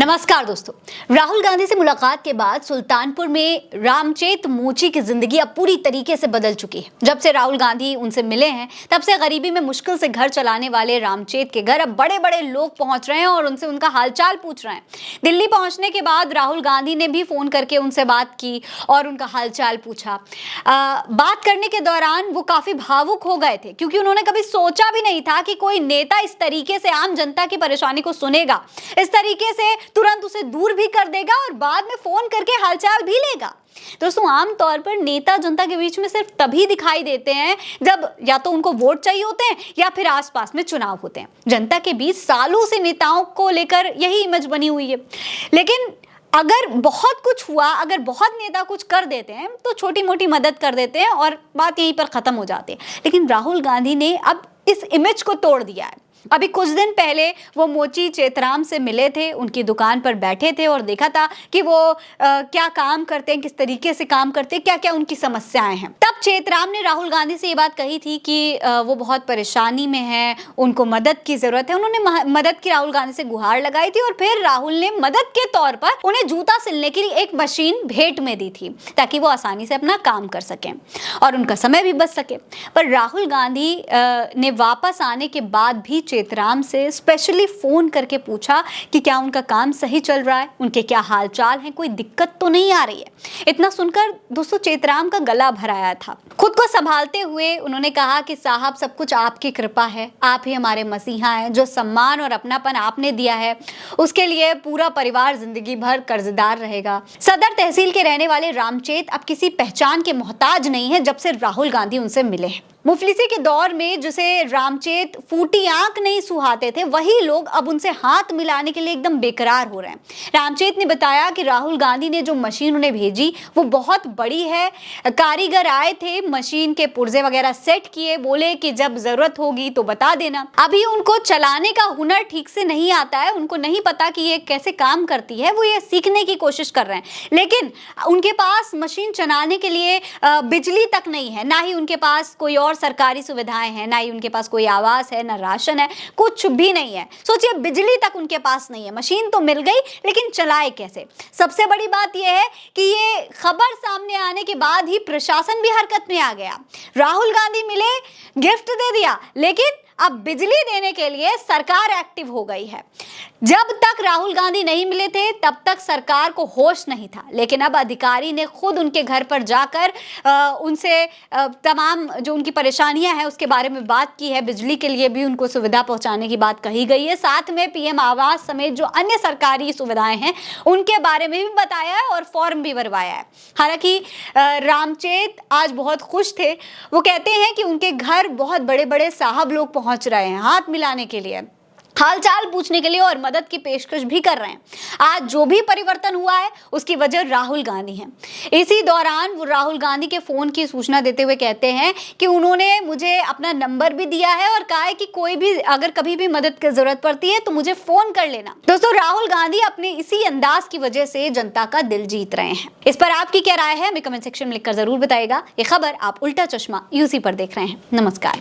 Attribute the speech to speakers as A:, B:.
A: नमस्कार दोस्तों। राहुल गांधी से मुलाकात के बाद सुल्तानपुर में रामचेत मोची की जिंदगी अब पूरी तरीके से बदल चुकी है। जब से राहुल गांधी उनसे मिले हैं तब से गरीबी में मुश्किल से घर चलाने वाले रामचेत के घर अब बड़े बड़े लोग पहुंच रहे हैं और उनसे उनका हालचाल पूछ रहे हैं। दिल्ली पहुंचने के बाद राहुल गांधी ने भी फोन करके उनसे बात की और उनका हालचाल पूछा। बात करने के दौरान वो काफी भावुक हो गए थे क्योंकि उन्होंने कभी सोचा भी नहीं था कि कोई नेता इस तरीके से आम जनता की परेशानी को सुनेगा, इस तरीके से तुरंत उसे दूर भी कर देगा और बाद में फोन करके हालचाल भी लेगा। दोस्तों, आम तौर पर नेता जनता के बीच में सिर्फ तभी दिखाई देते हैं जब या तो उनको वोट चाहिए होते हैं या फिर आसपास में चुनाव होते हैं। जनता के बीच सालों से नेताओं को लेकर यही इमेज बनी हुई है। लेकिन अगर बहुत कुछ हुआ, अगर बहुत नेता कुछ कर देते हैं तो छोटी मोटी मदद कर देते हैं और बात यहीं पर खत्म हो जाती है। लेकिन राहुल गांधी ने अब इस इमेज को तोड़ दिया है। अभी कुछ दिन पहले वो मोची चेतराम से मिले थे, उनकी दुकान पर बैठे थे और देखा था कि वो क्या काम करते हैं, किस तरीके से काम करते हैं, क्या क्या उनकी समस्याएं हैं। तब चेतराम ने राहुल गांधी से ये बात कही थी कि वो बहुत परेशानी में हैं, उनको मदद की जरूरत है। उन्होंने मदद की राहुल गांधी से गुहार लगाई थी और फिर राहुल ने मदद के तौर पर उन्हें जूता सिलने के लिए एक मशीन भेंट में दी थी ताकि वो आसानी से अपना काम कर सकें और उनका समय भी बच सके। पर राहुल गांधी ने वापस आने के बाद भी चेतराम से स्पेशली फोन करके पूछा कि क्या उनका काम सही चल रहा है, उनके क्या हालचाल हैं, कोई दिक्कत तो नहीं आ रही है। इतना सुनकर दोस्तों चेतराम का गला भर आया था। खुद को संभालते हुए उन्होंने कहा कि साहब, सब कुछ आपकी कृपा है, आप ही हमारे मसीहा हैं। जो सम्मान और अपनापन आपने दिया है उसके लिए पूरा परिवार जिंदगी भर कर्जदार रहेगा। सदर तहसील के रहने वाले रामचेत अब किसी पहचान के मोहताज नहीं है जब से राहुल गांधी उनसे मिले हैं। मुफलिसी के दौर में जिसे रामचेत फूटी आंख नहीं सुहाते थे, वही लोग अब उनसे हाथ मिलाने के लिए एकदम बेकरार हो रहे हैं। रामचेत ने बताया कि राहुल गांधी ने जो मशीन उन्हें भेजी वो बहुत बड़ी है। कारीगर आए थे, मशीन के पुर्जे वगैरह सेट किए, बोले कि जब जरूरत होगी तो बता देना। अभी उनको चलाने का हुनर ठीक से नहीं आता है, उनको नहीं पता कि ये कैसे काम करती है, वो ये सीखने की कोशिश कर रहे हैं। लेकिन उनके पास मशीन चलाने के लिए बिजली तक नहीं है, ना ही उनके पास कोई और सरकारी सुविधाएं हैं, ना ही उनके पास कोई आवास है, ना राशन है, कुछ भी नहीं है। सोचिए, बिजली तक उनके पास नहीं है। मशीन तो मिल गई लेकिन चलाए कैसे? सबसे बड़ी बात यह है कि ये खबर सामने आने के बाद ही प्रशासन भी हरकत में आ गया। राहुल गांधी मिले, गिफ्ट दे दिया, लेकिन अब बिजली देने के लिए सरकार एक्टिव हो गई है। जब तक राहुल गांधी नहीं मिले थे तब तक सरकार को होश नहीं था, लेकिन अब अधिकारी ने खुद उनके घर पर जाकर उनसे तमाम जो उनकी परेशानियां हैं उसके बारे में बात की है। बिजली के लिए भी उनको सुविधा पहुंचाने की बात कही गई है। साथ में पीएम आवास समेत जो अन्य सरकारी सुविधाएं हैं उनके बारे में भी बताया है और फॉर्म भी भरवाया है। हालांकि रामचेत आज बहुत खुश थे। वो कहते हैं कि उनके घर बहुत बड़े बड़े साहब लोग पहुंच रहे हैं हाथ मिलाने के लिए, हालचाल पूछने के लिए और मदद की पेशकश भी कर रहे हैं। आज जो भी परिवर्तन हुआ है उसकी वजह राहुल गांधी है। इसी दौरान वो राहुल गांधी के फोन की सूचना देते हुए कहते हैं कि उन्होंने मुझे अपना नंबर भी दिया है और कहा है कि कोई भी अगर कभी भी मदद की जरूरत पड़ती है तो मुझे फोन कर लेना। दोस्तों, राहुल गांधी अपने इसी अंदाज की वजह से जनता का दिल जीत रहे हैं। इस पर आपकी क्या राय है हमें कमेंट सेक्शन में लिखकर जरूर बताइएगा। ये खबर आप उल्टा चश्मा यूसी पर देख रहे हैं। नमस्कार।